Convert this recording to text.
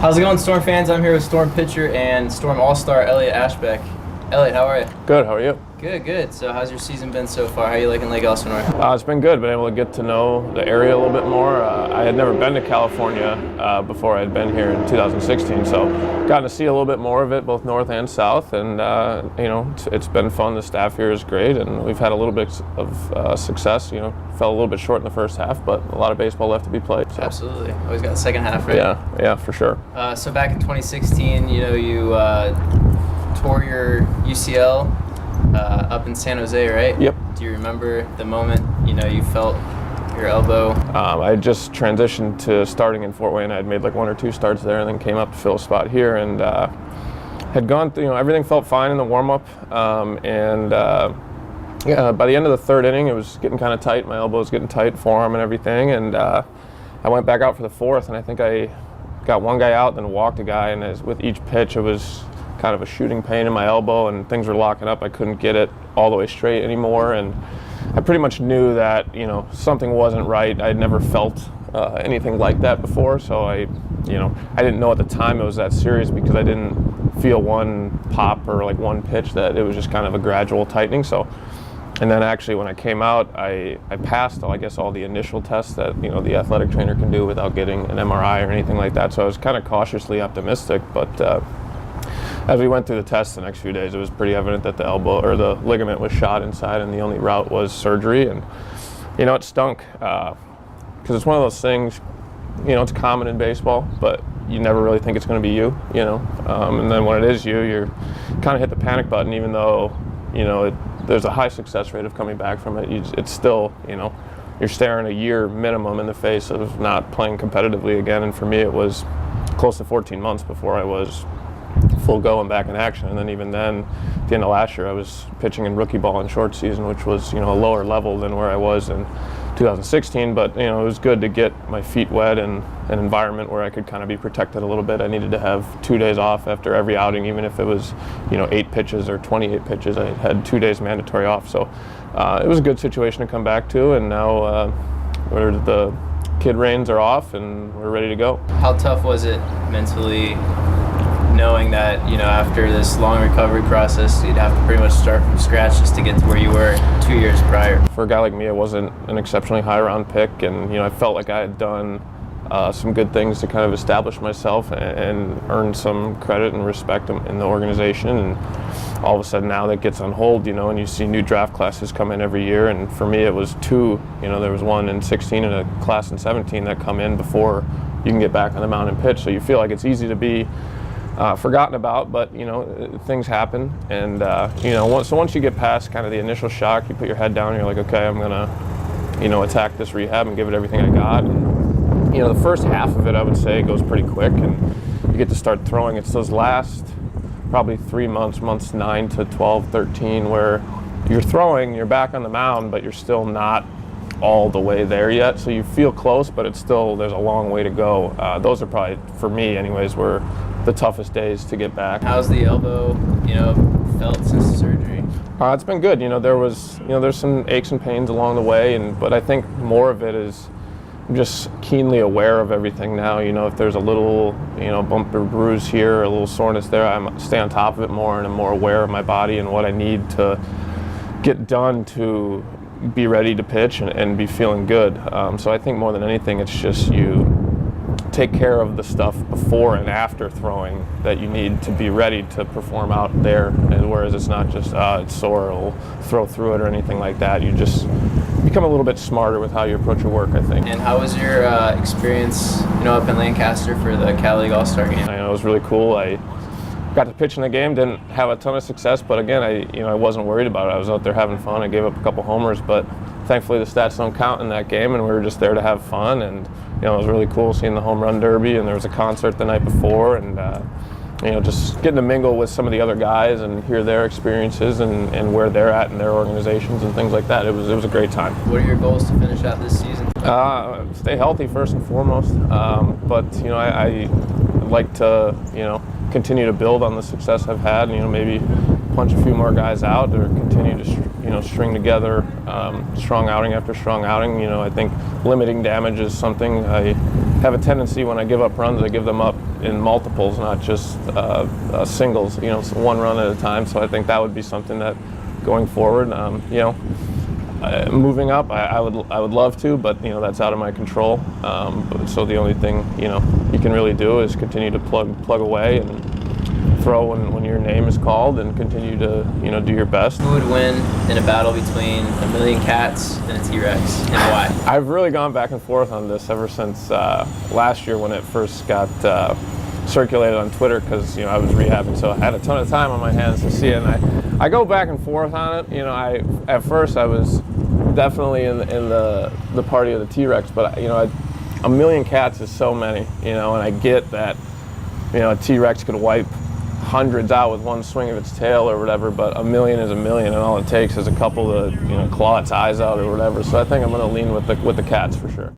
How's it going, Storm fans? I'm here with Storm pitcher and Storm All-Star Elliot Ashbeck. Elliot, how are you? Good, how are you? Good. So how's your season been so far? How are you liking Lake Elsinore? It's been good. Been able to get to know the area a little bit more. I had never been to California before I had been here in 2016, so gotten to see a little bit more of it, both north and south, and it's been fun. The staff here is great, and we've had a little bit of success. Fell a little bit short in the first half, but a lot of baseball left to be played. So. Absolutely. Always got the second half, right? Yeah, for sure. So back in 2016, you tore your UCL up in San Jose, right? Yep. Do you remember the moment you felt your elbow? I had just transitioned to starting in Fort Wayne. I had made like 1 or 2 starts there, and then came up to fill a spot here, and had gone through, everything felt fine in the warm-up, by the end of the third inning, it was getting kind of tight. My elbow was getting tight, forearm and everything, and I went back out for the fourth, and I think I got one guy out, then walked a guy, and with each pitch, it was kind of a shooting pain in my elbow, and things were locking up. I couldn't get it all the way straight anymore, and I pretty much knew that something wasn't right. I'd never felt anything like that before, so I didn't know at the time it was that serious because I didn't feel one pop or like one pitch. That it was just kind of a gradual tightening. So, and then actually when I came out, I passed all the initial tests that the athletic trainer can do without getting an MRI or anything like that. So I was kind of cautiously optimistic, but as we went through the tests the next few days, it was pretty evident that the elbow or the ligament was shot inside, and the only route was surgery. And it stunk because it's one of those things. It's common in baseball, but you never really think it's going to be you. And then when it is you, you're kind of hit the panic button, even though there's a high success rate of coming back from it. It's still you're staring a year minimum in the face of not playing competitively again. And for me, it was close to 14 months before I was full go and back in action. And then even then, at the end of last year, I was pitching in rookie ball in short season, which was a lower level than where I was in 2016. But it was good to get my feet wet in an environment where I could kind of be protected a little bit. I needed to have 2 days off after every outing, even if it was 8 pitches or 28 pitches. I had 2 days mandatory off, so it was a good situation to come back to. And now the kid reins are off and we're ready to go. How tough was it mentally, knowing that after this long recovery process, you'd have to pretty much start from scratch just to get to where you were 2 years prior? For a guy like me, it wasn't an exceptionally high round pick, and I felt like I had done some good things to kind of establish myself and earn some credit and respect in the organization. And all of a sudden now that gets on hold, and you see new draft classes come in every year. And for me, it was 2. There was one in 16 and a class in 17 that come in before you can get back on the mound and pitch. So you feel like it's easy to be forgotten about, but things happen, and once you get past kind of the initial shock, you put your head down and you're like, okay, I'm gonna attack this rehab and give it everything I got. And the first half of it, I would say, goes pretty quick, and you get to start throwing. It's those last probably 3 months 9 to 12, 13, where you're throwing, you're back on the mound, but you're still not all the way there yet. So you feel close, but there's a long way to go. Those are probably, for me anyways, were the toughest days to get back. How's the elbow, felt since the surgery? It's been good. There's some aches and pains along the way, but I think more of it is I'm just keenly aware of everything now. If there's a little, bump or bruise here, or a little soreness there, I stay on top of it more, and I'm more aware of my body and what I need to get done to be ready to pitch and be feeling good. So I think more than anything, it's just you take care of the stuff before and after throwing that you need to be ready to perform out there. And whereas it's not just it's sore, it'll throw through it or anything like that. You just become a little bit smarter with how you approach your work, I think. And how was your experience, up in Lancaster for the Cal League All-Star game? I know it was really cool. I got to pitch in the game, didn't have a ton of success, but again, I wasn't worried about it. I was out there having fun. I gave up a couple homers, but thankfully the stats don't count in that game, and we were just there to have fun. And it was really cool seeing the home run derby, and there was a concert the night before, and just getting to mingle with some of the other guys and hear their experiences and where they're at in their organizations and things like that. It was a great time. What are your goals to finish out this season? Stay healthy first and foremost, but I like to continue to build on the success I've had, maybe punch a few more guys out, or continue to string together strong outing after strong outing. I think limiting damage is something I have a tendency, when I give up runs, I give them up in multiples, not just singles. You know, one run at a time. So I think that would be something that going forward, you know. Moving up, I would love to, but you know that's out of my control. So the only thing you can really do is continue to plug away and throw when your name is called, and continue to do your best. Who would win in a battle between a million cats and a T-Rex, and why? I've really gone back and forth on this ever since last year when it first got circulated on Twitter, because I was rehabbing, so I had a ton of time on my hands to see it, and I go back and forth on it. At first I was definitely in the party of the T-Rex, but a million cats is so many, and I get that a T-Rex could wipe hundreds out with one swing of its tail or whatever, but a million is a million, and all it takes is a couple to claw its eyes out or whatever. So I think I'm going to lean with the cats for sure.